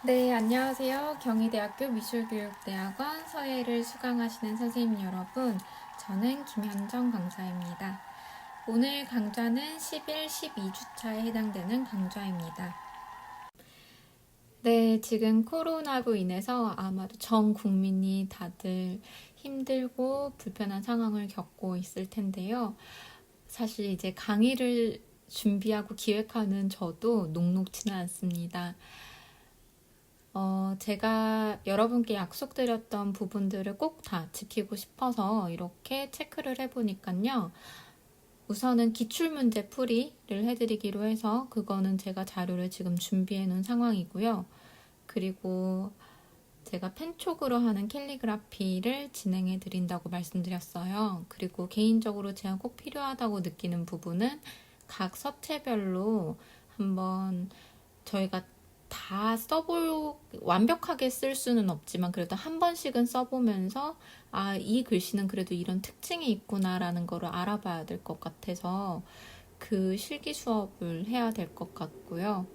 네, 안녕하세요. 경희대학교 미술교육대학원 서예를 수강하시는 선생님 여러분, 저는 김현정 강사입니다. 오늘 강좌는 11, 12주차에 해당되는 강좌입니다. 네, 지금 코로나로 인해서 아마도 전 국민이 다들 힘들고 불편한 상황을 겪고 있을 텐데요. 사실 이제 강의를 준비하고 기획하는 저도 녹록지는 않습니다. 제가 여러분께 약속드렸던 부분들을 꼭 다 지키고 싶어서 이렇게 체크를 해보니까요. 우선은 기출문제 풀이를 해드리기로 해서 그거는 제가 자료를 지금 준비해 놓은 상황이고요. 그리고 제가 펜촉으로 하는 캘리그라피를 진행해 드린다고 말씀드렸어요. 그리고 개인적으로 제가 꼭 필요하다고 느끼는 부분은 각 서체별로 한번 저희가 다 완벽하게 쓸 수는 없지만 그래도 한 번씩은 써보면서 이 글씨는 그래도 이런 특징이 있구나라는 거를 알아봐야 될 것 같아서 그 실기 수업을 해야 될 것 같고요.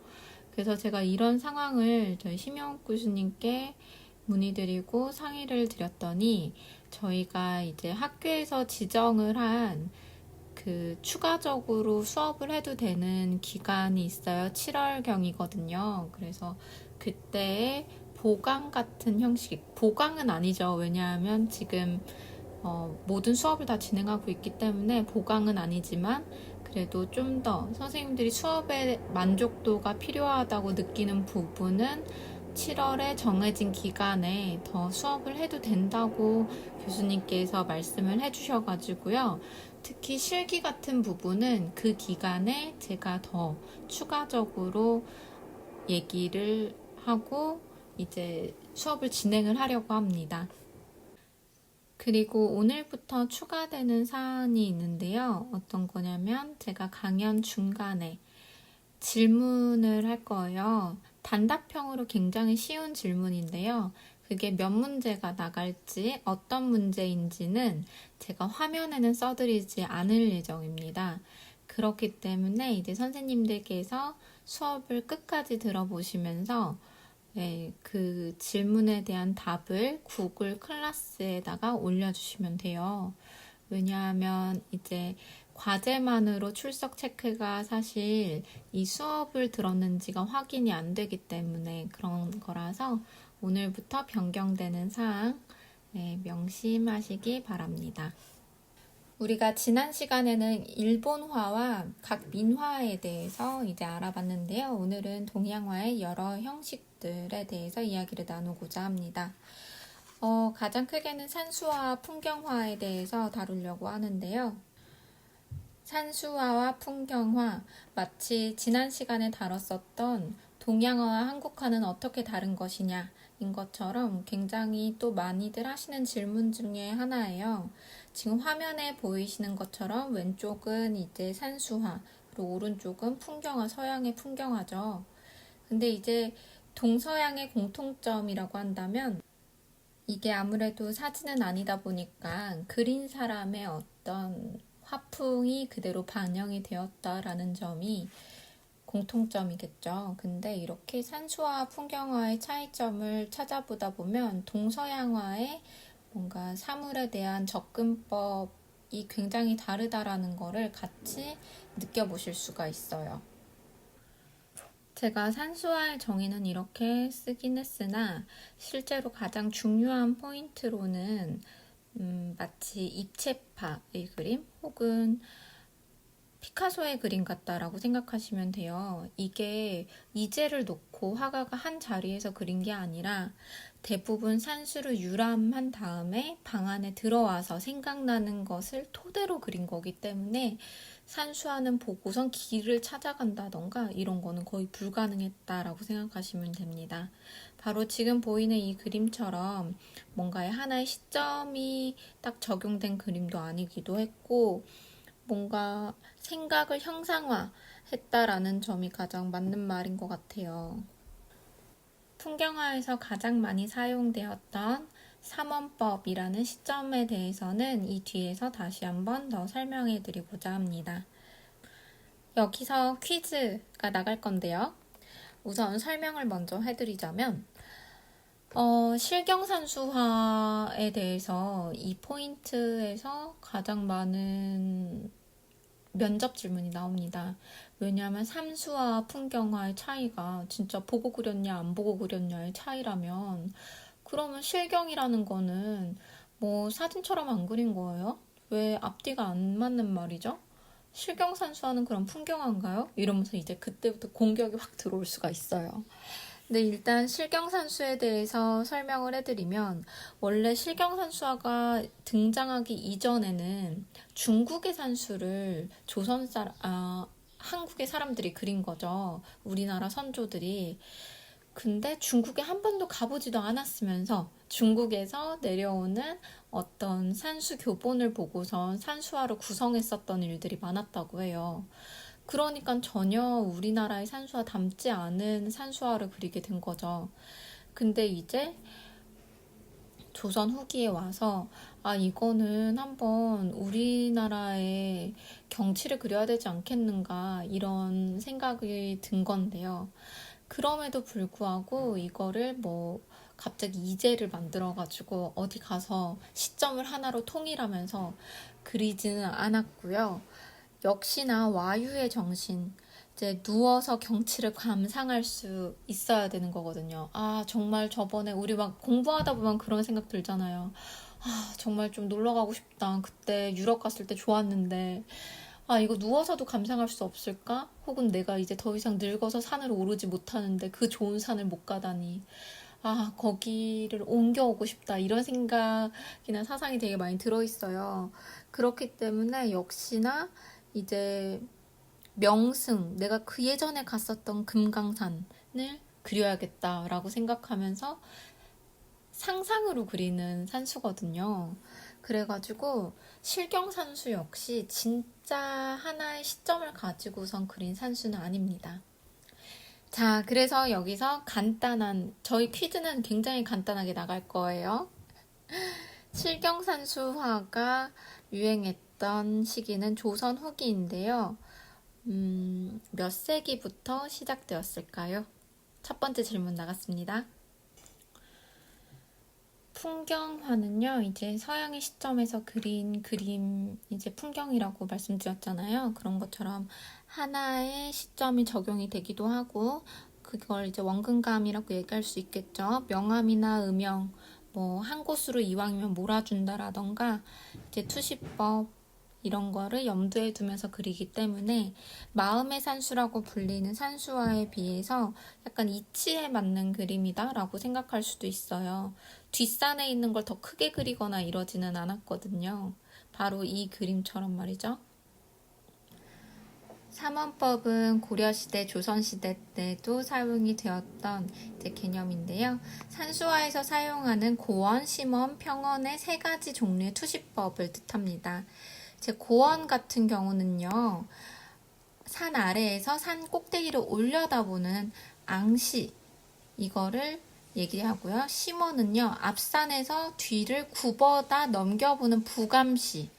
그래서 제가 이런 상황을 저희 심영욱 교수님께 문의드리고 상의를 드렸더니 저희가 이제 학교에서 지정을 한 그 추가적으로 수업을 해도 되는 기간이 있어요. 7월경이거든요. 그래서 그때의 보강 같은 형식, 보강은 아니죠. 왜냐하면 지금 모든 수업을 다 진행하고 있기 때문에 보강은 아니지만 그래도 좀 더 선생님들이 수업의 만족도가 필요하다고 느끼는 부분은 7월에 정해진 기간에 더 수업을 해도 된다고 교수님께서 말씀을 해주셔가지고요. 특히 실기 같은 부분은 그 기간에 제가 더 추가적으로 얘기를 하고 이제 수업을 진행을 하려고 합니다. 그리고 오늘부터 추가되는 사안이 있는데요. 어떤 거냐면 제가 강연 중간에 질문을 할 거예요. 단답형으로 굉장히 쉬운 질문인데요. 그게 몇 문제가 나갈지 어떤 문제인지는 제가 화면에는 써드리지 않을 예정입니다. 그렇기 때문에 이제 선생님들께서 수업을 끝까지 들어보시면서 그 질문에 대한 답을 구글 클래스에다가 올려주시면 돼요. 왜냐하면 이제 과제만으로 출석 체크가 사실 이 수업을 들었는지가 확인이 안 되기 때문에 그런 거라서 오늘부터 변경되는 사항 명심하시기 바랍니다. 우리가 지난 시간에는 일본화와 각 민화에 대해서 이제 알아봤는데요. 오늘은 동양화의 여러 형식들에 대해서 이야기를 나누고자 합니다. 가장 크게는 산수화와 풍경화에 대해서 다루려고 하는데요. 산수화와 풍경화, 마치 지난 시간에 다뤘었던 동양화와 한국화는 어떻게 다른 것이냐 인 것처럼 굉장히 또 많이들 하시는 질문 중에 하나예요. 지금 화면에 보이시는 것처럼 왼쪽은 이제 산수화, 그리고 오른쪽은 풍경화, 서양의 풍경화죠. 근데 이제 동서양의 공통점이라고 한다면 이게 아무래도 사진은 아니다 보니까 그린 사람의 어떤 화풍이 그대로 반영이 되었다라는 점이 공통점이겠죠. 근데 이렇게 산수화, 풍경화의 차이점을 찾아보다 보면 동서양화의 뭔가 사물에 대한 접근법이 굉장히 다르다라는 거를 같이 느껴보실 수가 있어요. 제가 산수화의 정의는 이렇게 쓰긴 했으나 실제로 가장 중요한 포인트로는 마치 입체파의 그림 혹은 피카소의 그림 같다라고 생각하시면 돼요. 이게 이제를 놓고 화가가 한 자리에서 그린 게 아니라 대부분 산수를 유람한 다음에 방 안에 들어와서 생각나는 것을 토대로 그린 거기 때문에 산수화는 보고선 길을 찾아간다던가 이런 거는 거의 불가능했다라고 생각하시면 됩니다. 바로 지금 보이는 이 그림처럼 뭔가의 하나의 시점이 딱 적용된 그림도 아니기도 했고 뭔가 생각을 형상화했다라는 점이 가장 맞는 말인 것 같아요. 풍경화에서 가장 많이 사용되었던 삼원법이라는 시점에 대해서는 이 뒤에서 다시 한번 더 설명해 드리고자 합니다. 여기서 퀴즈가 나갈 건데요. 우선 설명을 먼저 해드리자면 실경산수화에 대해서 이 포인트에서 가장 많은 면접 질문이 나옵니다. 왜냐하면 산수와 풍경화의 차이가 진짜 보고 그렸냐 안 보고 그렸냐의 차이라면 그러면 실경이라는 거는 뭐 사진처럼 안 그린 거예요? 왜 앞뒤가 안 맞는 말이죠? 실경산수화는 그럼 풍경화인가요? 이러면서 이제 그때부터 공격이 확 들어올 수가 있어요. 근데 일단 실경산수에 대해서 설명을 해드리면 원래 실경산수화가 등장하기 이전에는 중국의 산수를 한국의 사람들이 그린 거죠. 우리나라 선조들이. 근데 중국에 한 번도 가보지도 않았으면서 중국에서 내려오는 어떤 산수 교본을 보고선 산수화를 구성했었던 일들이 많았다고 해요. 그러니까 전혀 우리나라의 산수화 닮지 않은 산수화를 그리게 된 거죠. 근데 이제 조선 후기에 와서 이거는 한번 우리나라의 경치를 그려야 되지 않겠는가 이런 생각이 든 건데요. 그럼에도 불구하고 이거를 뭐 갑자기 이제를 만들어가지고 어디 가서 시점을 하나로 통일하면서 그리지는 않았고요. 역시나 와유의 정신, 이제 누워서 경치를 감상할 수 있어야 되는 거거든요. 정말 저번에 우리 막 공부하다 보면 그런 생각 들잖아요. 정말 좀 놀러 가고 싶다. 그때 유럽 갔을 때 좋았는데, 이거 누워서도 감상할 수 없을까? 혹은 내가 이제 더 이상 늙어서 산을 오르지 못하는데 그 좋은 산을 못 가다니. 거기를 옮겨오고 싶다. 이런 생각이나 사상이 되게 많이 들어있어요. 그렇기 때문에 역시나 이제 명승, 내가 그 예전에 갔었던 금강산을 그려야겠다라고 생각하면서 상상으로 그리는 산수거든요. 그래가지고 실경산수 역시 진짜 하나의 시점을 가지고선 그린 산수는 아닙니다. 자, 그래서 여기서 저희 퀴즈는 굉장히 간단하게 나갈 거예요. 실경산수화가 유행했던 시기는 조선 후기인데요. 몇 세기부터 시작되었을까요? 첫 번째 질문 나갔습니다. 풍경화는요, 이제 서양의 시점에서 그린 그림, 이제 풍경이라고 말씀드렸잖아요. 그런 것처럼 하나의 시점이 적용이 되기도 하고, 그걸 이제 원근감이라고 얘기할 수 있겠죠. 명암이나 음영, 뭐, 한 곳으로 이왕이면 몰아준다라던가, 이제 투시법, 이런 거를 염두에 두면서 그리기 때문에 마음의 산수라고 불리는 산수화에 비해서 약간 이치에 맞는 그림이다 라고 생각할 수도 있어요. 뒷산에 있는 걸 더 크게 그리거나 이러지는 않았거든요. 바로 이 그림처럼 말이죠. 삼원법은 고려시대, 조선시대 때도 사용이 되었던 개념인데요. 산수화에서 사용하는 고원, 심원, 평원의 세 가지 종류의 투시법을 뜻합니다. 고원 같은 경우는요, 산 아래에서 산 꼭대기를 올려다보는 앙시, 이거를 얘기하고요. 심원은요, 앞산에서 뒤를 굽어다 넘겨보는 부감시,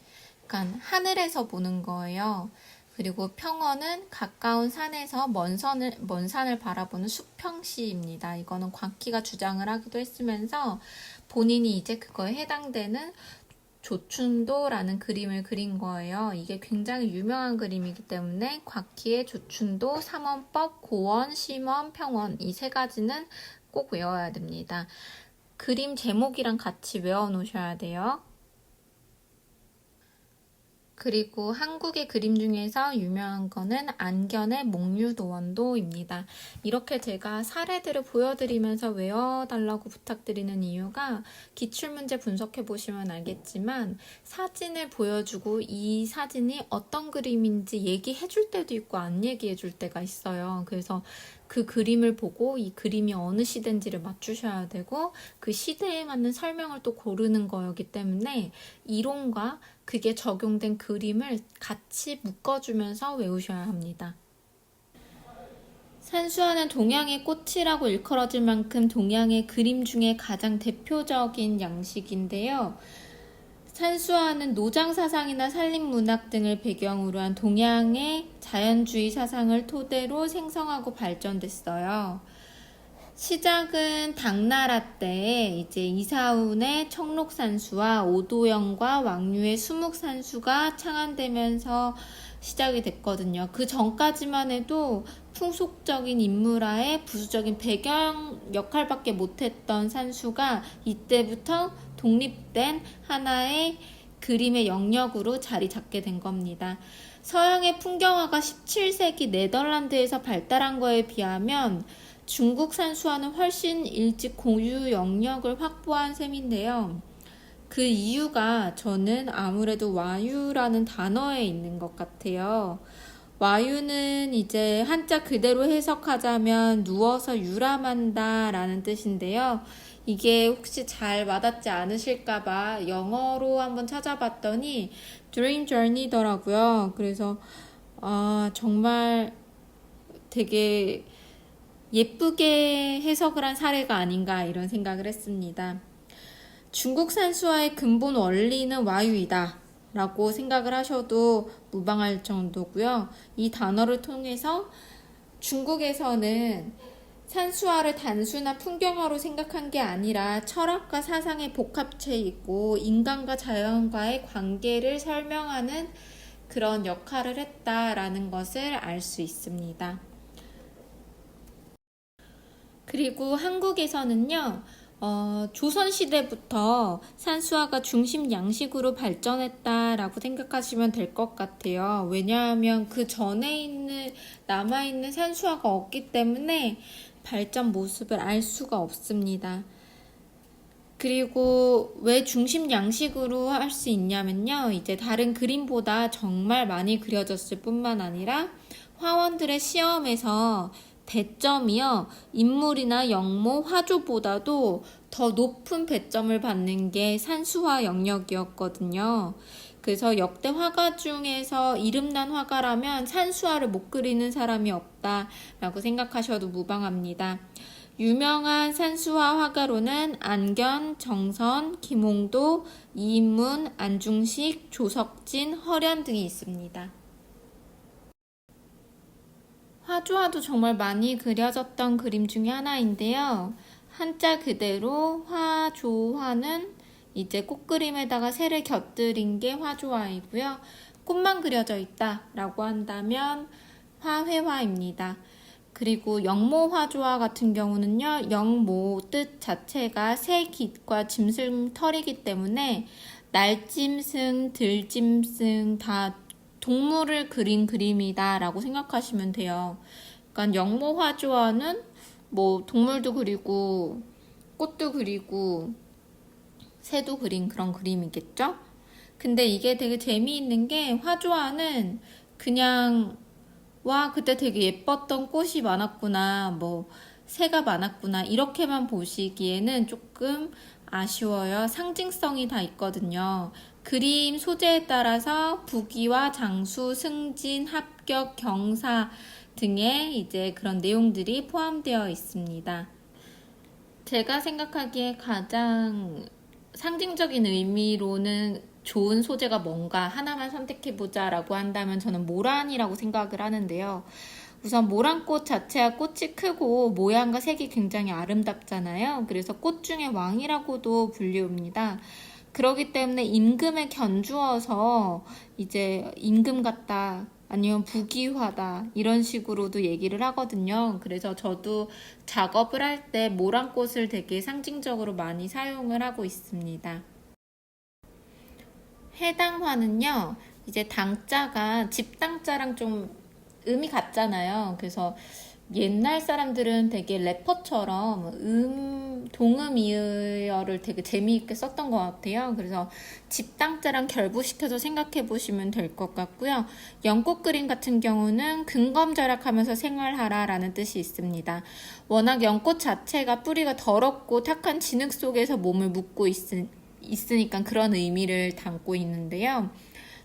그러니까 하늘에서 보는 거예요. 그리고 평원은 가까운 산에서 먼 산을 바라보는 수평시입니다. 이거는 광기가 주장을 하기도 했으면서 본인이 이제 그거에 해당되는 조춘도라는 그림을 그린 거예요. 이게 굉장히 유명한 그림이기 때문에 곽희의 조춘도, 삼원법, 고원, 심원, 평원 이 세 가지는 꼭 외워야 됩니다. 그림 제목이랑 같이 외워놓으셔야 돼요. 그리고 한국의 그림 중에서 유명한 거는 안견의 목류도원도입니다. 이렇게 제가 사례들을 보여드리면서 외워달라고 부탁드리는 이유가 기출문제 분석해 보시면 알겠지만 사진을 보여주고 이 사진이 어떤 그림인지 얘기해 줄 때도 있고 안 얘기해 줄 때가 있어요. 그래서 그 그림을 보고 이 그림이 어느 시대인지를 맞추셔야 되고 그 시대에 맞는 설명을 또 고르는 거였기 때문에 이론과 그게 적용된 그림을 같이 묶어주면서 외우셔야 합니다. 산수화는 동양의 꽃이라고 일컬어질 만큼 동양의 그림 중에 가장 대표적인 양식인데요. 산수화는 노장 사상이나 산림문학 등을 배경으로 한 동양의 자연주의 사상을 토대로 생성하고 발전됐어요. 시작은 당나라 때 이제 이사운의 청록산수와 오도영과 왕류의 수묵산수가 창안되면서 시작이 됐거든요. 그 전까지만 해도 풍속적인 인물화의 부수적인 배경 역할밖에 못했던 산수가 이때부터 독립된 하나의 그림의 영역으로 자리 잡게 된 겁니다. 서양의 풍경화가 17세기 네덜란드에서 발달한 거에 비하면 중국 산수화는 훨씬 일찍 고유 영역을 확보한 셈인데요. 그 이유가 저는 아무래도 와유라는 단어에 있는 것 같아요. 와유는 이제 한자 그대로 해석하자면 누워서 유람한다 라는 뜻인데요. 이게 혹시 잘 와닿지 않으실까봐 영어로 한번 찾아봤더니 Dream Journey더라고요. 그래서 정말 되게 예쁘게 해석을 한 사례가 아닌가 이런 생각을 했습니다. 중국 산수화의 근본 원리는 와유이다 라고 생각을 하셔도 무방할 정도고요. 이 단어를 통해서 중국에서는 산수화를 단순한 풍경화로 생각한 게 아니라 철학과 사상의 복합체이고 인간과 자연과의 관계를 설명하는 그런 역할을 했다라는 것을 알 수 있습니다. 그리고 한국에서는요, 조선시대부터 산수화가 중심 양식으로 발전했다라고 생각하시면 될 것 같아요. 왜냐하면 그 전에 남아있는 산수화가 없기 때문에 발전 모습을 알 수가 없습니다. 그리고 왜 중심 양식으로 할 수 있냐면요, 이제 다른 그림보다 정말 많이 그려졌을 뿐만 아니라 화원들의 시험에서 배점이요, 인물이나 영모, 화조보다도 더 높은 배점을 받는 게 산수화 영역이었거든요. 그래서 역대 화가 중에서 이름난 화가라면 산수화를 못 그리는 사람이 없다라고 생각하셔도 무방합니다. 유명한 산수화 화가로는 안견, 정선, 김홍도, 이인문, 안중식, 조석진, 허련 등이 있습니다. 화조화도 정말 많이 그려졌던 그림 중에 하나인데요. 한자 그대로 화조화는 이제 꽃그림에다가 새를 곁들인 게 화조화이고요. 꽃만 그려져 있다라고 한다면 화회화입니다. 그리고 영모화조화 같은 경우는요, 영모 뜻 자체가 새 깃과 짐승 털이기 때문에 날짐승, 들짐승 다 동물을 그린 그림이다 라고 생각하시면 돼요. 그러니까 영모화조화는 뭐 동물도 그리고 꽃도 그리고 새도 그린 그런 그림이겠죠? 근데 이게 되게 재미있는 게 화조화는 그냥 와 그때 되게 예뻤던 꽃이 많았구나, 뭐 새가 많았구나 이렇게만 보시기에는 조금 아쉬워요. 상징성이 다 있거든요. 그림 소재에 따라서 부귀와 장수, 승진, 합격, 경사 등의 이제 그런 내용들이 포함되어 있습니다. 제가 생각하기에 가장 상징적인 의미로는 좋은 소재가 뭔가 하나만 선택해보자 라고 한다면 저는 모란이라고 생각을 하는데요. 우선 모란꽃 자체가 꽃이 크고 모양과 색이 굉장히 아름답잖아요. 그래서 꽃 중에 왕이라고도 불리웁니다. 그렇기 때문에 임금에 견주어서 이제 임금 같다, 아니면 부귀화다 이런 식으로도 얘기를 하거든요. 그래서 저도 작업을 할 때 모란꽃을 되게 상징적으로 많이 사용을 하고 있습니다. 해당 화는요, 이제 당자가 집당자랑 좀 음이 같잖아요. 그래서 옛날 사람들은 되게 래퍼처럼 동음이어를 되게 재미있게 썼던 것 같아요. 그래서 집당자랑 결부시켜서 생각해 보시면 될 것 같고요. 연꽃 그림 같은 경우는 근검절약하면서 생활하라 라는 뜻이 있습니다. 워낙 연꽃 자체가 뿌리가 더럽고 탁한 진흙 속에서 몸을 묻고 있으니까 그런 의미를 담고 있는데요.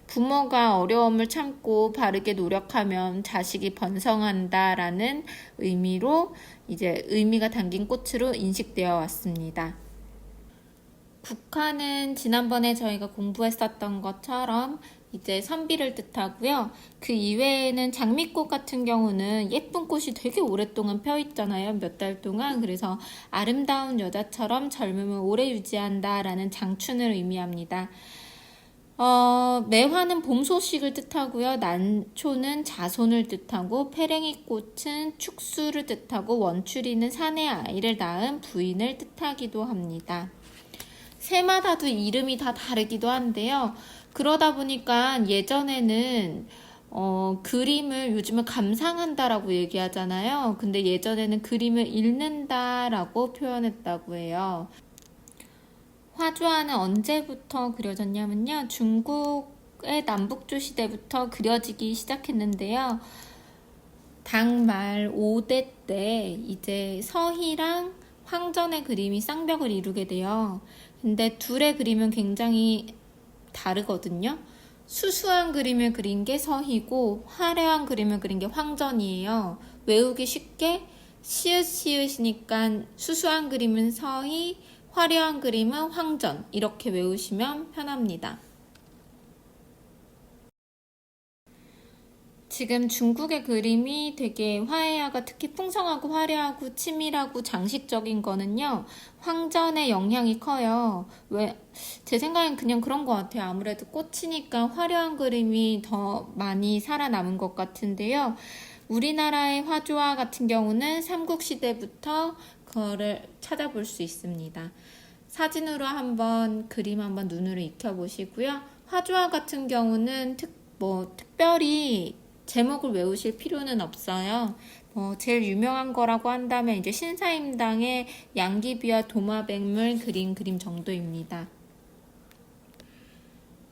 부모가 어려움을 참고 바르게 노력하면 자식이 번성한다라는 의미로 이제 의미가 담긴 꽃으로 인식되어 왔습니다. 국화는 지난번에 저희가 공부했었던 것처럼 이제 선비를 뜻하고요. 그 이외에는 장미꽃 같은 경우는 예쁜 꽃이 되게 오랫동안 펴 있잖아요. 몇 달 동안. 그래서 아름다운 여자처럼 젊음을 오래 유지한다라는 장춘을 의미합니다. 매화는 봄 소식을 뜻하고요. 난초는 자손을 뜻하고 페랭이 꽃은 축수를 뜻하고 원추리는 산의 아이를 낳은 부인을 뜻하기도 합니다. 새마다도 이름이 다 다르기도 한데요. 그러다 보니까 예전에는 그림을 요즘은 감상한다라고 얘기하잖아요. 근데 예전에는 그림을 읽는다라고 표현했다고 해요. 화주화는 언제부터 그려졌냐면요. 중국의 남북조 시대부터 그려지기 시작했는데요. 당말 5대 때 이제 서희랑 황전의 그림이 쌍벽을 이루게 돼요. 근데 둘의 그림은 굉장히 다르거든요. 수수한 그림을 그린 게 서희고 화려한 그림을 그린 게 황전이에요. 외우기 쉽게 시읒시읒이니까 수수한 그림은 서희, 화려한 그림은 황전 이렇게 외우시면 편합니다. 지금 중국의 그림이 되게 화해화가 특히 풍성하고 화려하고 치밀하고 장식적인 거는요. 황전의 영향이 커요. 제 생각엔 그냥 그런 것 같아요. 아무래도 꽃이니까 화려한 그림이 더 많이 살아남은 것 같은데요. 우리나라의 화조화 같은 경우는 삼국시대부터 그거를 찾아볼 수 있습니다. 사진으로 한번 그림 한번 눈으로 익혀보시고요. 화조화 같은 경우는 특별히 제목을 외우실 필요는 없어요. 제일 유명한 거라고 한다면 이제 신사임당의 양귀비와 도마뱀을 그린 그림 정도입니다.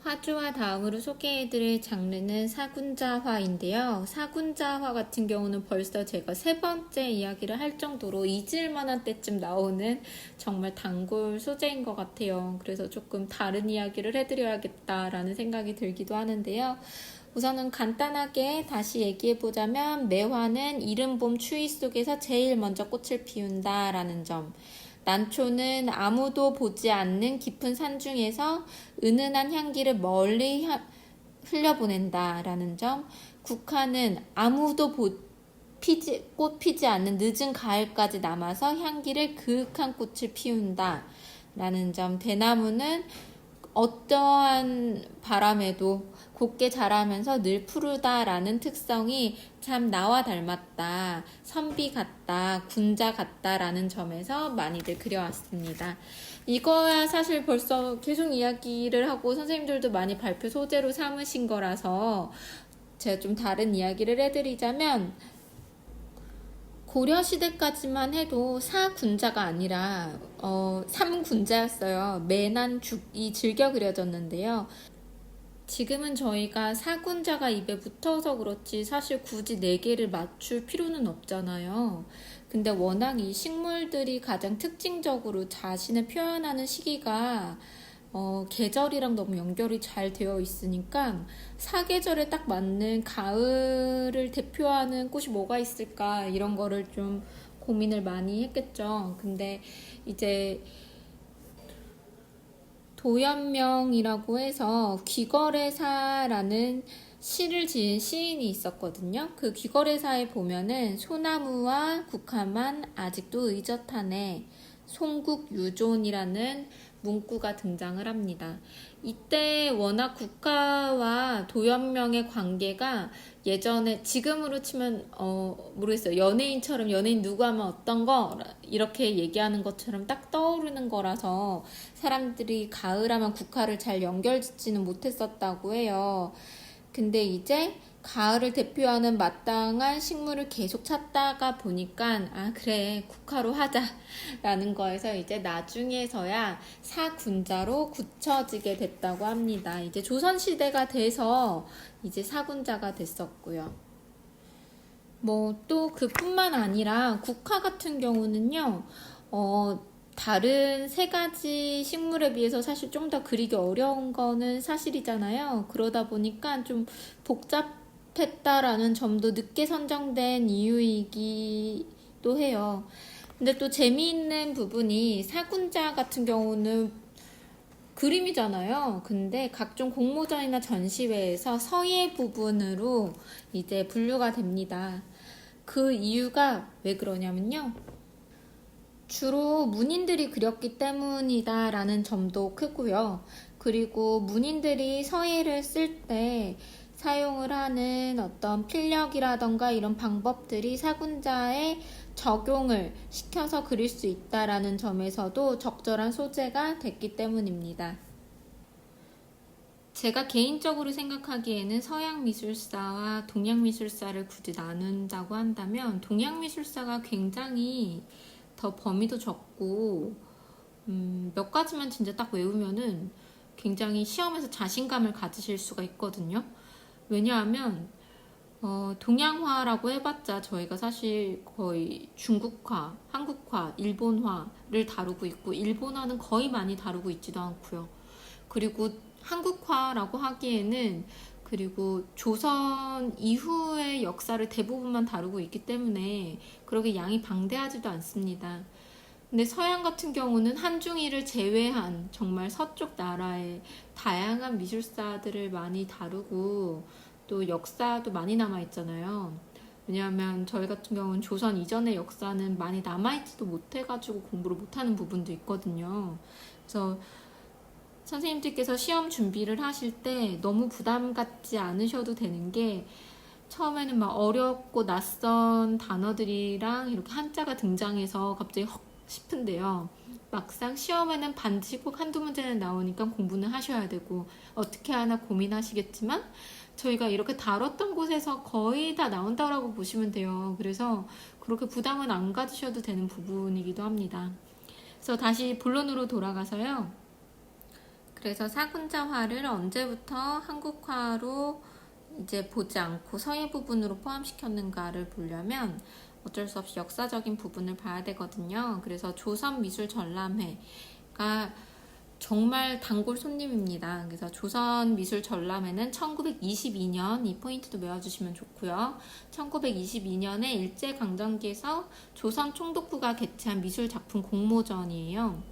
화주와 다음으로 소개해드릴 장르는 사군자화인데요. 사군자화 같은 경우는 벌써 제가 3번째 이야기를 할 정도로 잊을만한 때쯤 나오는 정말 단골 소재인 것 같아요. 그래서 조금 다른 이야기를 해드려야겠다라는 생각이 들기도 하는데요. 우선은 간단하게 다시 얘기해보자면 매화는 이른 봄 추위 속에서 제일 먼저 꽃을 피운다라는 점, 난초는 아무도 보지 않는 깊은 산 중에서 은은한 향기를 멀리 흘려보낸다라는 점, 국화는 아무도 꽃 피지 않는 늦은 가을까지 남아서 향기를 그윽한 꽃을 피운다라는 점, 대나무는 어떠한 바람에도 곱게 자라면서 늘 푸르다라는 특성이 참 나와 닮았다, 선비 같다, 군자 같다라는 점에서 많이들 그려왔습니다. 이거야 사실 벌써 계속 이야기를 하고 선생님들도 많이 발표 소재로 삼으신 거라서 제가 좀 다른 이야기를 해드리자면 고려시대까지만 해도 사군자가 아니라 삼군자였어요. 매난죽이 즐겨 그려졌는데요. 지금은 저희가 사군자가 입에 붙어서 그렇지 사실 굳이 4개를 맞출 필요는 없잖아요. 근데 워낙 이 식물들이 가장 특징적으로 자신을 표현하는 시기가 계절이랑 너무 연결이 잘 되어 있으니까 사계절에 딱 맞는 가을을 대표하는 꽃이 뭐가 있을까 이런 거를 좀 고민을 많이 했겠죠. 근데 이제 도연명이라고 해서 귀거래사라는 시를 지은 시인이 있었거든요. 그 귀거래사에 보면은 소나무와 국화만 아직도 의젓하네, 송국유존이라는 문구가 등장을 합니다. 이때 워낙 국화와 도연명의 관계가 예전에 지금으로 치면 모르겠어요. 연예인처럼 연예인 누구 하면 어떤 거 이렇게 얘기하는 것처럼 딱 떠오르는 거라서 사람들이 가을하면 국화를 잘 연결짓지는 못했었다고 해요. 근데 이제 가을을 대표하는 마땅한 식물을 계속 찾다가 보니까 그래 국화로 하자라는 거에서 이제 나중에서야 사군자로 굳혀지게 됐다고 합니다. 이제 조선시대가 돼서 이제 사군자가 됐었고요. 또 그뿐만 아니라 국화 같은 경우는요. 다른 3가지 식물에 비해서 사실 좀 더 그리기 어려운 거는 사실이잖아요. 그러다 보니까 좀 복잡했다라는 점도 늦게 선정된 이유이기도 해요. 근데 또 재미있는 부분이 사군자 같은 경우는 그림이잖아요. 근데 각종 공모전이나 전시회에서 서예 부분으로 이제 분류가 됩니다. 그 이유가 왜 그러냐면요. 주로 문인들이 그렸기 때문이다라는 점도 크고요. 그리고 문인들이 서예를 쓸 때 사용을 하는 어떤 필력이라던가 이런 방법들이 사군자에 적용을 시켜서 그릴 수 있다라는 점에서도 적절한 소재가 됐기 때문입니다. 제가 개인적으로 생각하기에는 서양 미술사와 동양 미술사를 굳이 나눈다고 한다면 동양 미술사가 굉장히 더 범위도 적고 몇 가지만 진짜 딱 외우면은 굉장히 시험에서 자신감을 가지실 수가 있거든요. 왜냐하면 동양화라고 해봤자 저희가 사실 거의 중국화, 한국화, 일본화를 다루고 있고 일본화는 거의 많이 다루고 있지도 않고요. 그리고 한국화라고 하기에는 그리고 조선 이후의 역사를 대부분만 다루고 있기 때문에 그렇게 양이 방대하지도 않습니다. 근데 서양 같은 경우는 한중일을 제외한 정말 서쪽 나라의 다양한 미술사들을 많이 다루고 또 역사도 많이 남아있잖아요. 왜냐하면 저희 같은 경우는 조선 이전의 역사는 많이 남아있지도 못해가지고 공부를 못하는 부분도 있거든요. 그래서 선생님들께서 시험 준비를 하실 때 너무 부담 갖지 않으셔도 되는 게 처음에는 막 어렵고 낯선 단어들이랑 이렇게 한자가 등장해서 갑자기 헉 싶은데요. 막상 시험에는 반드시 꼭 한두 문제는 나오니까 공부는 하셔야 되고 어떻게 하나 고민하시겠지만 저희가 이렇게 다뤘던 곳에서 거의 다 나온다고 보시면 돼요. 그래서 그렇게 부담은 안 가지셔도 되는 부분이기도 합니다. 그래서 다시 본론으로 돌아가서요. 그래서 사군자화를 언제부터 한국화로 이제 보지 않고 서예 부분으로 포함시켰는가를 보려면 어쩔 수 없이 역사적인 부분을 봐야 되거든요. 그래서 조선 미술 전람회가 정말 단골 손님입니다. 그래서 조선 미술 전람회는 1922년, 이 포인트도 외워주시면 좋고요. 1922년에 일제강점기에서 조선 총독부가 개최한 미술 작품 공모전이에요.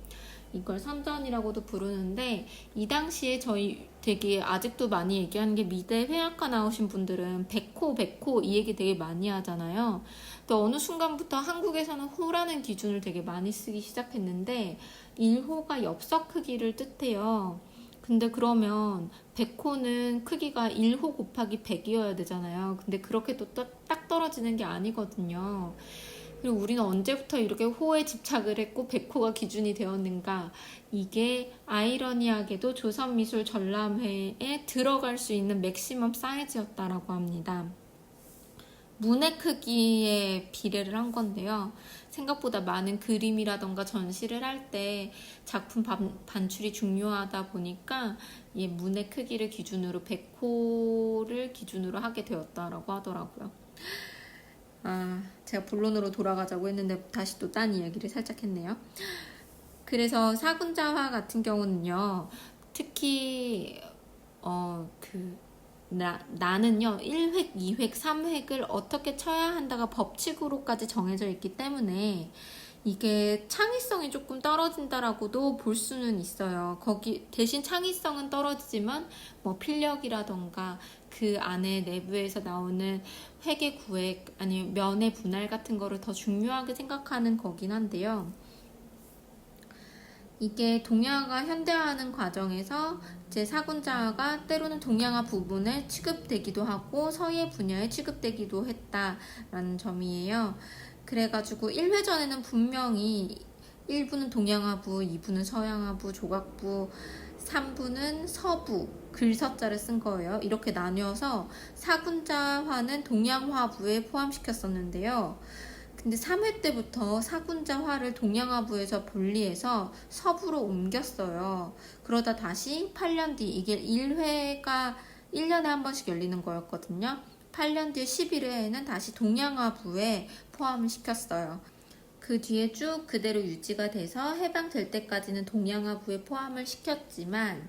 이걸 선전이라고도 부르는데 이 당시에 저희 되게 아직도 많이 얘기하는 게 미대 회화과 나오신 분들은 백호 이 얘기 되게 많이 하잖아요. 또 어느 순간부터 한국에서는 호라는 기준을 되게 많이 쓰기 시작했는데 1호가 엽서 크기를 뜻해요. 근데 그러면 백호는 크기가 1호 곱하기 100이어야 되잖아요. 근데 그렇게 또 딱 떨어지는 게 아니거든요. 그리고 우리는 언제부터 이렇게 호에 집착을 했고 백호가 기준이 되었는가. 이게 아이러니하게도 조선미술 전람회에 들어갈 수 있는 맥시멈 사이즈였다라고 합니다. 문의 크기에 비례를 한 건데요. 생각보다 많은 그림이라던가 전시를 할 때 작품 반출이 중요하다 보니까 이 문의 크기를 기준으로 100호를 기준으로 하게 되었다라고 하더라고요. 제가 본론으로 돌아가자고 했는데 다시 또 딴 이야기를 살짝 했네요. 그래서 사군자화 같은 경우는요, 특히 나는요 1획, 2획, 3획을 어떻게 쳐야 한다가 법칙으로까지 정해져 있기 때문에 이게 창의성이 조금 떨어진다라고도 볼 수는 있어요. 거기 대신 창의성은 떨어지지만 뭐 필력이라던가 그 안에 내부에서 나오는 회계 구획 아니면 면의 분할 같은 거를 더 중요하게 생각하는 거긴 한데요. 이게 동양화 현대화하는 과정에서 제 사군자화가 때로는 동양화 부분에 취급되기도 하고 서예 분야에 취급되기도 했다라는 점이에요. 그래가지고 1회전에는 분명히 1부는 동양화부, 2부는 서양화부, 조각부, 3부는 서부, 글서자를 쓴 거예요. 이렇게 나뉘어서 사군자화는 동양화부에 포함시켰었는데요. 근데 3회 때부터 사군자화를 동양화부에서 분리해서 서부로 옮겼어요. 그러다 다시 8년 뒤, 이게 1회가 1년에 한 번씩 열리는 거였거든요. 8년 뒤에 11회에는 다시 동양화부에 포함을 시켰어요. 그 뒤에 쭉 그대로 유지가 돼서 해방될 때까지는 동양화부에 포함을 시켰지만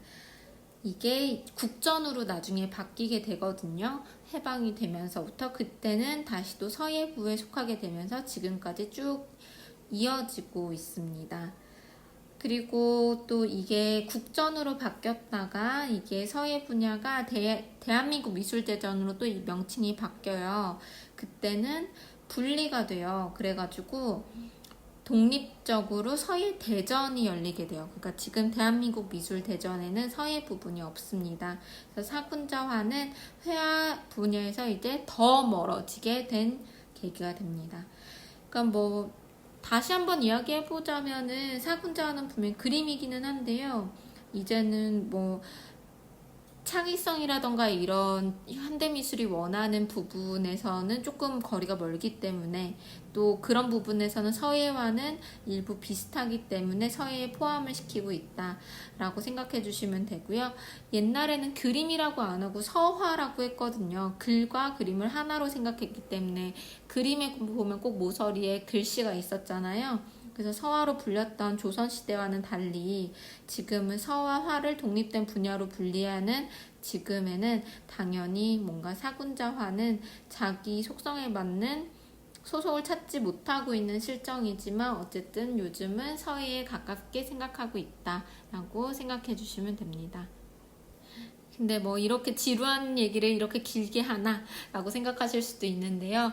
이게 국전으로 나중에 바뀌게 되거든요. 해방이 되면서부터 그때는 다시 또 서예부에 속하게 되면서 지금까지 쭉 이어지고 있습니다. 그리고 또 이게 국전으로 바뀌었다가 이게 서예 분야가 대한민국 미술대전으로 또 이 명칭이 바뀌어요. 그때는 분리가 돼요. 그래가지고 독립적으로 서예 대전이 열리게 돼요. 그러니까 지금 대한민국 미술대전에는 서예 부분이 없습니다. 그래서 사군자화는 회화 분야에서 이제 더 멀어지게 된 계기가 됩니다. 그러니까 뭐 다시 한번 이야기해보자면은 사군자화는 분명히 그림이기는 한데요. 이제는 뭐 창의성이라던가 이런 현대미술이 원하는 부분에서는 조금 거리가 멀기 때문에 또 그런 부분에서는 서예와는 일부 비슷하기 때문에 서예에 포함을 시키고 있다라고 생각해 주시면 되고요. 옛날에는 그림이라고 안 하고 서화라고 했거든요. 글과 그림을 하나로 생각했기 때문에 그림에 보면 꼭 모서리에 글씨가 있었잖아요. 그래서 서화로 불렸던 조선시대와는 달리 지금은 서와 화를 독립된 분야로 분리하는 지금에는 당연히 뭔가 사군자화는 자기 속성에 맞는 소속을 찾지 못하고 있는 실정이지만 어쨌든 요즘은 서예에 가깝게 생각하고 있다라고 생각해 주시면 됩니다. 근데 뭐 이렇게 지루한 얘기를 이렇게 길게 하나 라고 생각하실 수도 있는데요.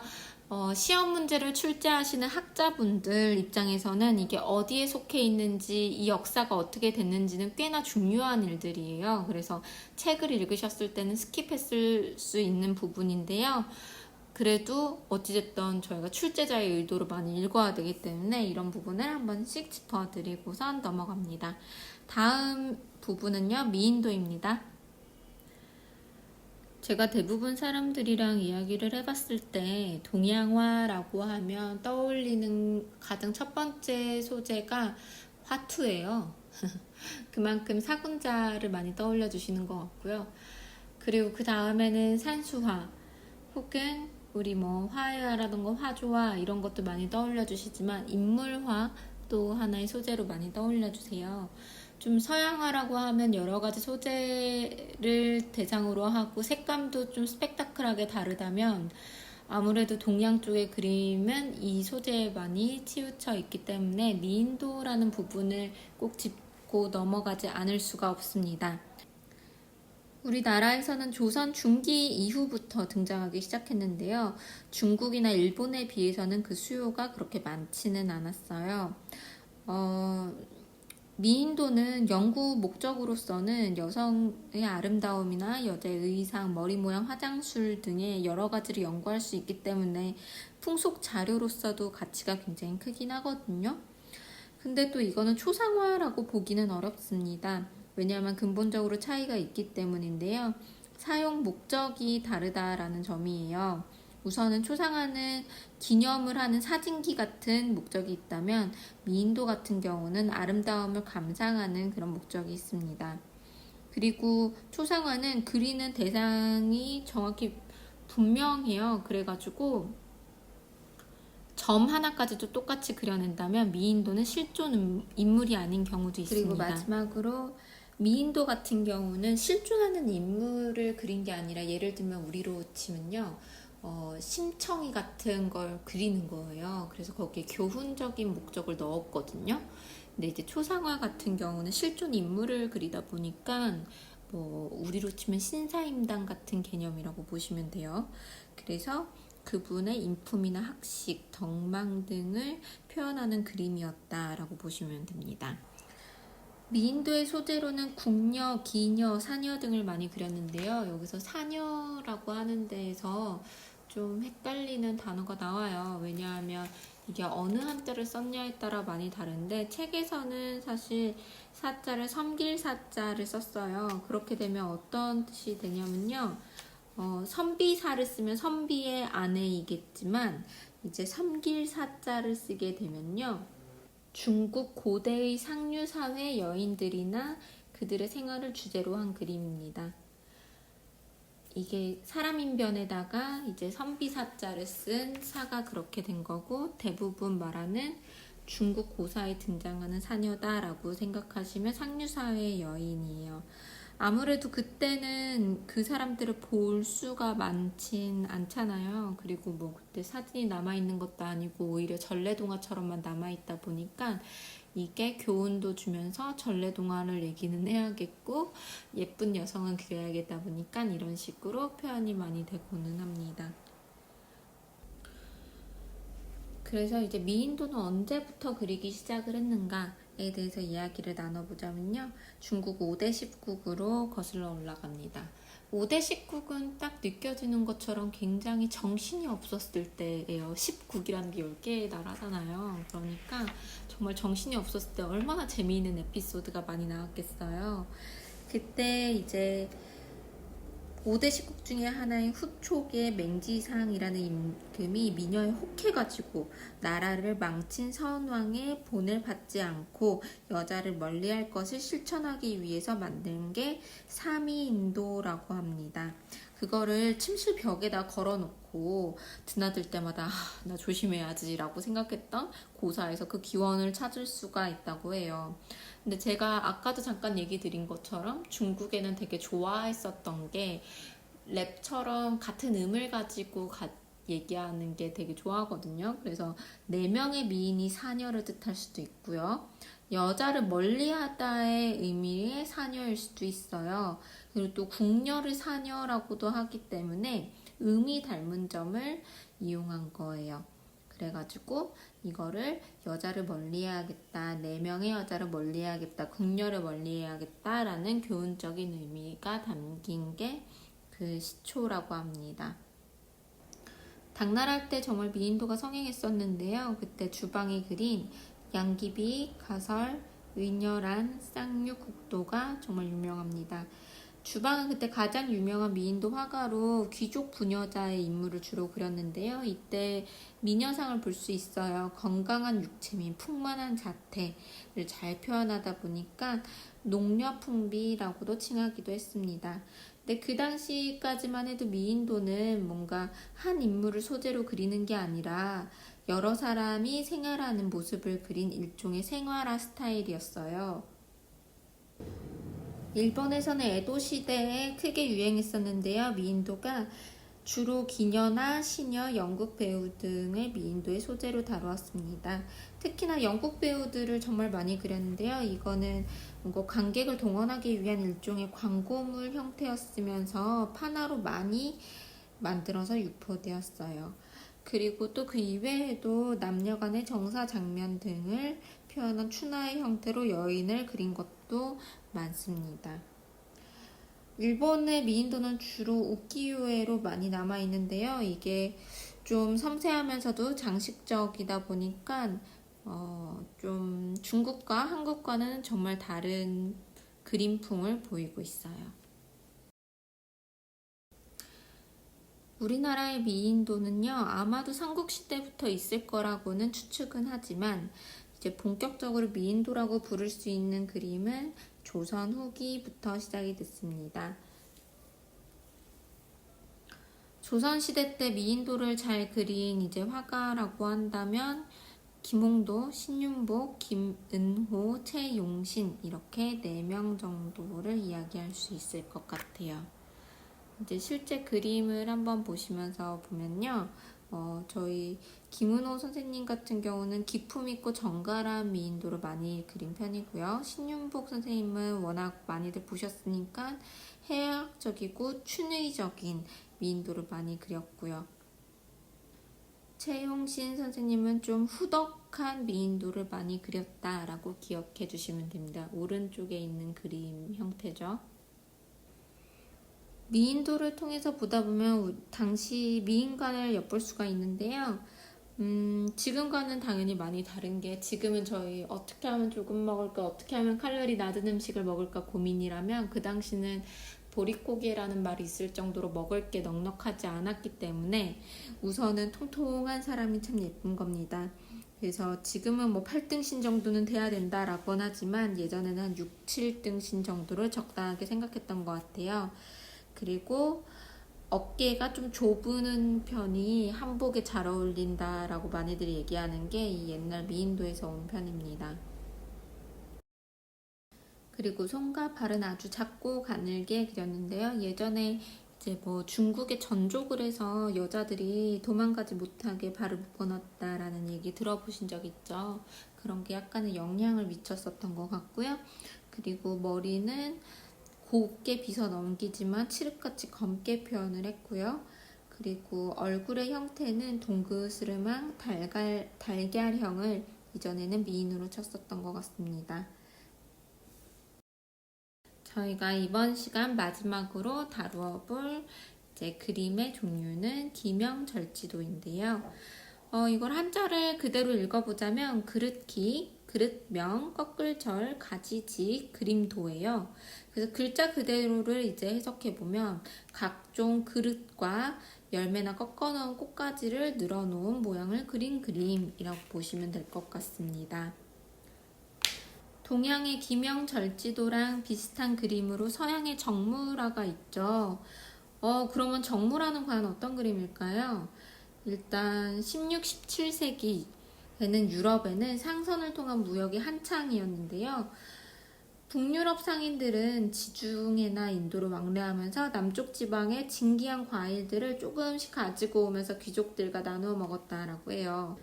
시험 문제를 출제하시는 학자분들 입장에서는 이게 어디에 속해 있는지 이 역사가 어떻게 됐는지는 꽤나 중요한 일들이에요. 그래서 책을 읽으셨을 때는 스킵했을 수 있는 부분인데요. 그래도 어찌됐든 저희가 출제자의 의도로 많이 읽어야 되기 때문에 이런 부분을 한 번씩 짚어드리고선 넘어갑니다. 다음 부분은요, 미인도입니다. 제가 대부분 사람들이랑 이야기를 해봤을 때 동양화라고 하면 떠올리는 가장 첫 번째 소재가 화투예요. 그만큼 사군자를 많이 떠올려 주시는 것 같고요. 그리고 그 다음에는 산수화 혹은 우리 뭐 화해화라던가 화조화 이런 것도 많이 떠올려 주시지만 인물화 또 하나의 소재로 많이 떠올려 주세요. 좀 서양화라고 하면 여러 가지 소재를 대상으로 하고 색감도 좀 스펙타클하게 다르다면 아무래도 동양 쪽의 그림은 이 소재에 많이 치우쳐 있기 때문에 미인도라는 부분을 꼭 짚고 넘어가지 않을 수가 없습니다. 우리나라에서는 조선 중기 이후부터 등장하기 시작했는데요. 중국이나 일본에 비해서는 그 수요가 그렇게 많지는 않았어요. 미인도는 연구 목적으로서는 여성의 아름다움이나 여자의 의상, 머리 모양, 화장술 등의 여러 가지를 연구할 수 있기 때문에 풍속 자료로서도 가치가 굉장히 크긴 하거든요. 근데 또 이거는 초상화라고 보기는 어렵습니다. 왜냐하면 근본적으로 차이가 있기 때문인데요. 사용 목적이 다르다라는 점이에요. 우선은 초상화는 기념을 하는 사진기 같은 목적이 있다면 미인도 같은 경우는 아름다움을 감상하는 그런 목적이 있습니다. 그리고 초상화는 그리는 대상이 정확히 분명해요. 그래가지고 점 하나까지도 똑같이 그려낸다면 미인도는 실존 인물이 아닌 경우도 있습니다. 그리고 마지막으로 미인도 같은 경우는 실존하는 인물을 그린 게 아니라 예를 들면 우리로 치면요. 심청이 같은 걸 그리는 거예요. 그래서 거기에 교훈적인 목적을 넣었거든요. 근데 이제 초상화 같은 경우는 실존 인물을 그리다 보니까 뭐 우리로 치면 신사임당 같은 개념이라고 보시면 돼요. 그래서 그분의 인품이나 학식, 덕망 등을 표현하는 그림이었다라고 보시면 됩니다. 미인도의 소재로는 궁녀, 기녀, 사녀 등을 많이 그렸는데요. 여기서 사녀라고 하는 데에서 좀 헷갈리는 단어가 나와요. 왜냐하면 이게 어느 한자를 썼냐에 따라 많이 다른데 책에서는 사실 사자를 섬길 사자를 썼어요. 그렇게 되면 어떤 뜻이 되냐면요. 선비사를 쓰면 선비의 아내이겠지만 이제 섬길 사자를 쓰게 되면요. 중국 고대의 상류사회 여인들이나 그들의 생활을 주제로 한 그림입니다. 이게 사람인변에다가 이제 선비사자를 쓴 사가 그렇게 된 거고 대부분 말하는 중국 고사에 등장하는 사녀다라고 생각하시면 상류사회 여인이에요. 아무래도 그때는 그 사람들을 볼 수가 많진 않잖아요. 그리고 뭐 그때 사진이 남아있는 것도 아니고 오히려 전래동화처럼만 남아있다 보니까 이게 교훈도 주면서 전래동화를 얘기는 해야겠고 예쁜 여성은 그려야겠다 보니까 이런 식으로 표현이 많이 되고는 합니다. 그래서 이제 미인도는 언제부터 그리기 시작을 했는가에 대해서 이야기를 나눠보자면요. 중국 5대 10국으로 거슬러 올라갑니다. 5대 10국은 딱 느껴지는 것처럼 굉장히 정신이 없었을 때예요. 10국이라는 게 10개의 나라잖아요. 그러니까 정말 정신이 없었을 때 얼마나 재미있는 에피소드가 많이 나왔겠어요. 그때 이제 5대 10국 중에 하나인 후촉의 맹지상이라는 임금이 미녀에 혹해가지고 나라를 망친 선왕의 본을 받지 않고 여자를 멀리할 것을 실천하기 위해서 만든 게 삼위인도라고 합니다. 그거를 침실 벽에다 걸어놓고 드나들 때마다 나 조심해야지 라고 생각했던 고사에서 그 기원을 찾을 수가 있다고 해요. 근데 제가 아까도 잠깐 얘기 드린 것처럼 중국에는 되게 좋아했었던 게 랩처럼 같은 음을 가지고 얘기하는 게 되게 좋아하거든요. 그래서 4명의 미인이 사녀를 뜻할 수도 있고요. 여자를 멀리하다의 의미의 사녀일 수도 있어요. 그리고 또 궁녀를 사녀라고도 하기 때문에 음이 닮은 점을 이용한 거예요. 그래가지고 이거를 여자를 멀리해야겠다, 4명의 여자를 멀리해야겠다, 궁녀를 멀리해야겠다라는 교훈적인 의미가 담긴 게 그 시초라고 합니다. 당나라 때 정말 미인도가 성행했었는데요. 그때 주방에 그린 양귀비, 가설, 의녀란, 쌍육, 국도가 정말 유명합니다. 주방은 그때 가장 유명한 미인도 화가로 귀족 부녀자의 인물을 주로 그렸는데요. 이때 미녀상을 볼 수 있어요. 건강한 육체 및 풍만한 자태를 잘 표현하다 보니까 농녀풍비라고도 칭하기도 했습니다. 근데 그 당시까지만 해도 미인도는 뭔가 한 인물을 소재로 그리는 게 아니라 여러 사람이 생활하는 모습을 그린 일종의 생활화 스타일이었어요. 일본에서는 에도 시대에 크게 유행했었는데요. 미인도가 주로 기녀나 시녀, 연극 배우 등을 미인도의 소재로 다루었습니다. 특히나 연극 배우들을 정말 많이 그렸는데요. 이거는 뭔가 관객을 동원하기 위한 일종의 광고물 형태였으면서 판화로 많이 만들어서 유포되었어요. 그리고 또 그 이외에도 남녀 간의 정사 장면 등을 표현한 추나의 형태로 여인을 그린 것도 많습니다. 일본의 미인도는 주로 우키요-에로 많이 남아있는데요. 이게 좀 섬세하면서도 장식적이다 보니까 좀 중국과 한국과는 정말 다른 그림풍을 보이고 있어요. 우리나라의 미인도는요, 아마도 삼국시대부터 있을 거라고는 추측은 하지만 이제 본격적으로 미인도라고 부를 수 있는 그림은 조선 후기부터 시작이 됐습니다. 조선시대 때 미인도를 잘 그린 이제 화가라고 한다면 김홍도, 신윤복, 김은호, 최용신 이렇게 4명 정도를 이야기할 수 있을 것 같아요. 이제 실제 그림을 한번 보시면서 보면요. 저희 김은호 선생님 같은 경우는 기품 있고 정갈한 미인도를 많이 그린 편이고요. 신윤복 선생님은 워낙 많이들 보셨으니까 해학적이고 춘의적인 미인도를 많이 그렸고요. 최용신 선생님은 좀 후덕한 미인도를 많이 그렸다라고 기억해 주시면 됩니다. 오른쪽에 있는 그림 형태죠. 미인도를 통해서 보다 보면 당시 미인관을 엿볼 수가 있는데요. 지금과는 당연히 많이 다른 게 지금은 저희 어떻게 하면 조금 먹을까, 어떻게 하면 칼로리 낮은 음식을 먹을까 고민이라면 그 당시는 보릿고개라는 말이 있을 정도로 먹을 게 넉넉하지 않았기 때문에 우선은 통통한 사람이 참 예쁜 겁니다. 그래서 지금은 뭐 8등신 정도는 돼야 된다라곤 하지만 예전에는 한 6, 7등신 정도를 적당하게 생각했던 것 같아요. 그리고 어깨가 좀 좁은 편이 한복에 잘 어울린다라고 많이들 얘기하는 게 이 옛날 미인도에서 온 편입니다. 그리고 손과 발은 아주 작고 가늘게 그렸는데요. 예전에 이제 뭐 중국의 전족을 해서 여자들이 도망가지 못하게 발을 묶어놨다라는 얘기 들어보신 적 있죠? 그런 게 약간의 영향을 미쳤었던 것 같고요. 그리고 머리는 곱게 빗어 넘기지만 칠흑같이 검게 표현을 했고요. 그리고 얼굴의 형태는 동그스름한 달걀형을 이전에는 미인으로 쳤었던 것 같습니다. 저희가 이번 시간 마지막으로 다루어 볼 그림의 종류는 기명절지도인데요. 이걸 한자를 그대로 읽어보자면 그릇기, 그릇명, 거끌절, 가지직, 그림도예요. 그래서 글자 그대로를 이제 해석해보면 각종 그릇과 열매나 꺾어놓은 꽃가지를 늘어놓은 모양을 그린 그림이라고 보시면 될 것 같습니다. 동양의 기명절지도랑 비슷한 그림으로 서양의 정무라가 있죠. 그러면 정무라는 과연 어떤 그림일까요? 일단 16, 17세기에는 유럽에는 상선을 통한 무역이 한창이었는데요. 북유럽 상인들은 지중해나 인도로 왕래하면서 남쪽 지방의 진기한 과일들을 조금씩 가지고 오면서 귀족들과 나누어 먹었다라고 해요.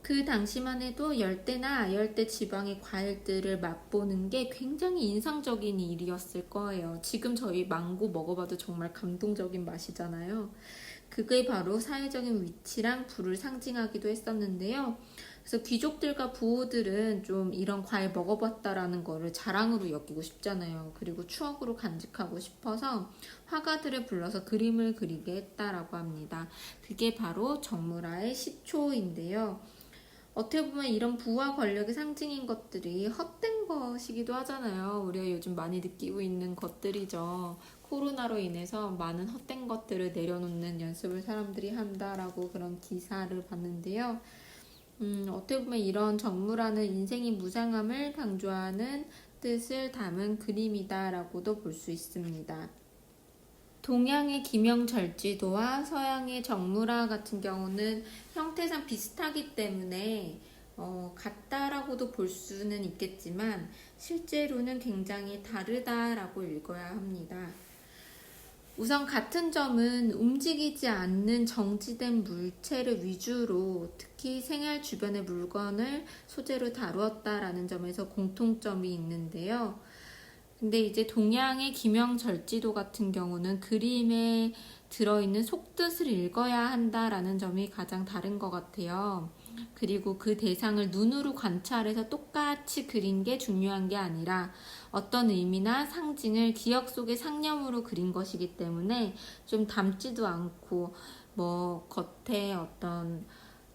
그 당시만 해도 열대나 아열대 지방의 과일들을 맛보는 게 굉장히 인상적인 일이었을 거예요. 지금 저희 망고 먹어봐도 정말 감동적인 맛이잖아요. 그게 바로 사회적인 위치랑 부를 상징하기도 했었는데요. 그래서 귀족들과 부호들은 좀 이런 과일 먹어봤다라는 거를 자랑으로 여기고 싶잖아요. 그리고 추억으로 간직하고 싶어서 화가들을 불러서 그림을 그리게 했다라고 합니다. 그게 바로 정무라의 시초인데요. 어떻게 보면 이런 부와 권력의 상징인 것들이 헛된 것이기도 하잖아요. 우리가 요즘 많이 느끼고 있는 것들이죠. 코로나로 인해서 많은 헛된 것들을 내려놓는 연습을 사람들이 한다라고 그런 기사를 봤는데요. 어떻게 보면 이런 정무라는 인생의 무상함을 강조하는 뜻을 담은 그림이다라고도 볼 수 있습니다. 동양의 기명절지도와 서양의 정무라 같은 경우는 형태상 비슷하기 때문에 같다라고도 볼 수는 있겠지만 실제로는 굉장히 다르다라고 읽어야 합니다. 우선 같은 점은 움직이지 않는 정지된 물체를 위주로 특히 생활 주변의 물건을 소재로 다루었다라는 점에서 공통점이 있는데요. 근데 이제 동양의 기명절지도 같은 경우는 그림에 들어있는 속뜻을 읽어야 한다라는 점이 가장 다른 것 같아요. 그리고 그 대상을 눈으로 관찰해서 똑같이 그린 게 중요한 게 아니라 어떤 의미나 상징을 기억 속의 상념으로 그린 것이기 때문에 좀 닮지도 않고 겉에 어떤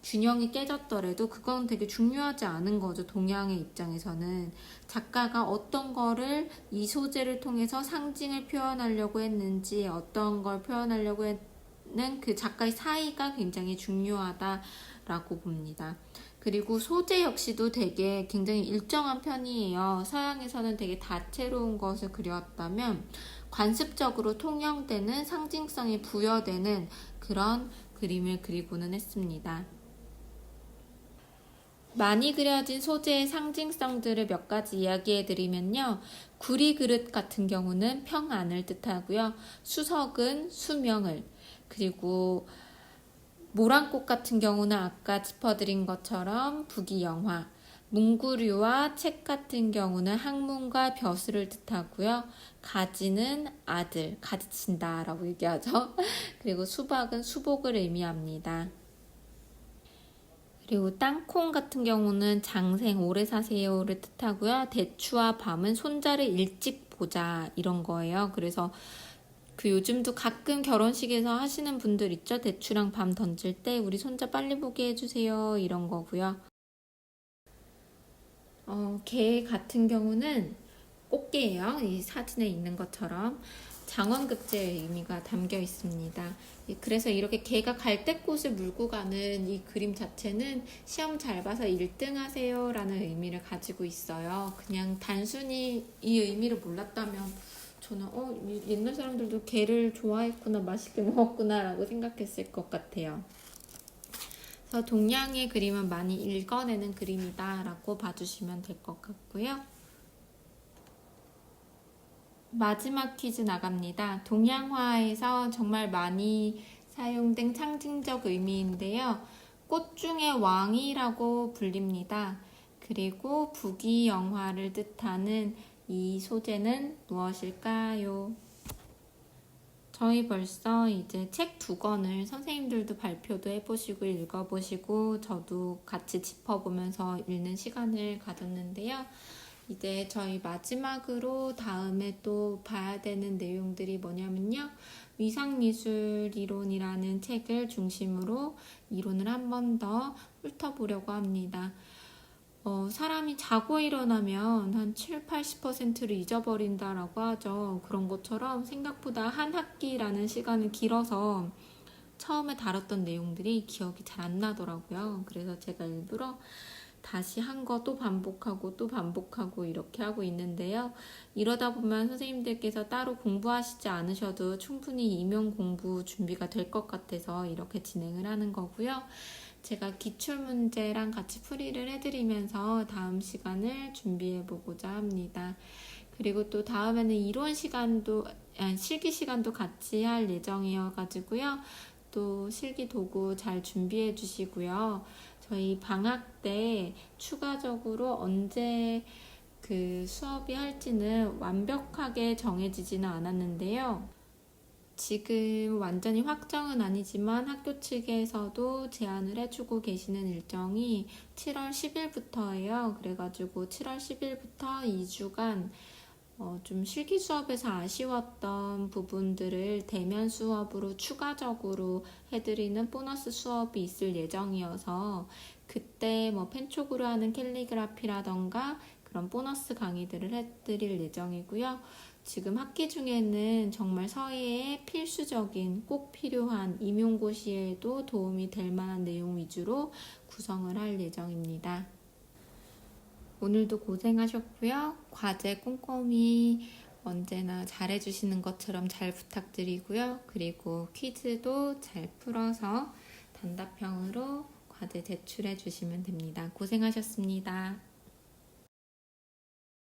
균형이 깨졌더라도 그건 되게 중요하지 않은 거죠. 동양의 입장에서는 작가가 어떤 거를 이 소재를 통해서 상징을 표현하려고 했는지 어떤 걸 표현하려고 했는 그 작가의 사이가 굉장히 중요하다라고 봅니다. 그리고 소재 역시도 되게 굉장히 일정한 편이에요. 서양에서는 되게 다채로운 것을 그려왔다면 관습적으로 통용되는 상징성이 부여되는 그런 그림을 그리고는 했습니다. 많이 그려진 소재의 상징성들을 몇 가지 이야기해드리면요. 구리 그릇 같은 경우는 평안을 뜻하고요. 수석은 수명을, 그리고 모란꽃 같은 경우는 아까 짚어드린 것처럼 부귀영화, 문구류와 책 같은 경우는 학문과 벼슬을 뜻하고요. 가지는 아들, 가지친다 라고 얘기하죠. 그리고 수박은 수복을 의미합니다. 그리고 땅콩 같은 경우는 장생, 오래 사세요를 뜻하고요. 대추와 밤은 손자를 일찍 보자 이런 거예요. 그래서 요즘도 가끔 결혼식에서 하시는 분들 있죠. 대추랑 밤 던질 때 우리 손자 빨리 보게 해주세요 이런 거고요. 개 같은 경우는 꽃게예요. 이 사진에 있는 것처럼 장원급제의 의미가 담겨 있습니다. 그래서 이렇게 개가 갈대꽃을 물고 가는 이 그림 자체는 시험 잘 봐서 1등 하세요 라는 의미를 가지고 있어요. 그냥 단순히 이 의미를 몰랐다면 저는 옛날 사람들도 게를 좋아했구나, 맛있게 먹었구나 라고 생각했을 것 같아요. 그래서 동양의 그림은 많이 읽어내는 그림이다 라고 봐주시면 될 것 같고요. 마지막 퀴즈 나갑니다. 동양화에서 정말 많이 사용된 상징적 의미인데요. 꽃 중에 왕이라고 불립니다. 그리고 부귀영화를 뜻하는 이 소재는 무엇일까요? 저희 벌써 이제 책 2권을 선생님들도 발표도 해보시고 읽어보시고 저도 같이 짚어보면서 읽는 시간을 가졌는데요. 이제 저희 마지막으로 다음에 또 봐야 되는 내용들이 뭐냐면요. 위상미술 이론이라는 책을 중심으로 이론을 한 번 더 훑어보려고 합니다. 사람이 자고 일어나면 한 7, 80%를 잊어버린다라고 하죠. 그런 것처럼 생각보다 한 학기라는 시간은 길어서 처음에 다뤘던 내용들이 기억이 잘 안 나더라고요. 그래서 제가 일부러 다시 한 거 또 반복하고 또 반복하고 이렇게 하고 있는데요. 이러다 보면 선생님들께서 따로 공부하시지 않으셔도 충분히 임용 공부 준비가 될 것 같아서 이렇게 진행을 하는 거고요. 제가 기출문제랑 같이 풀이를 해드리면서 다음 시간을 준비해보고자 합니다. 그리고 또 다음에는 이론 시간도, 실기 시간도 같이 할 예정이어가지고요. 또 실기 도구 잘 준비해 주시고요. 저희 방학 때 추가적으로 언제 그 수업이 할지는 완벽하게 정해지지는 않았는데요. 지금 완전히 확정은 아니지만 학교 측에서도 제안을 해주고 계시는 일정이 7월 10일부터예요. 그래가지고 7월 10일부터 2주간 좀 실기 수업에서 아쉬웠던 부분들을 대면 수업으로 추가적으로 해드리는 보너스 수업이 있을 예정이어서 그때 뭐 펜촉으로 하는 캘리그라피라던가 그런 보너스 강의들을 해드릴 예정이고요. 지금 학기 중에는 정말 서예에 필수적인 꼭 필요한 임용고시에도 도움이 될 만한 내용 위주로 구성을 할 예정입니다. 오늘도 고생하셨고요. 과제 꼼꼼히 언제나 잘해주시는 것처럼 잘 부탁드리고요. 그리고 퀴즈도 잘 풀어서 단답형으로 과제 제출해 주시면 됩니다. 고생하셨습니다.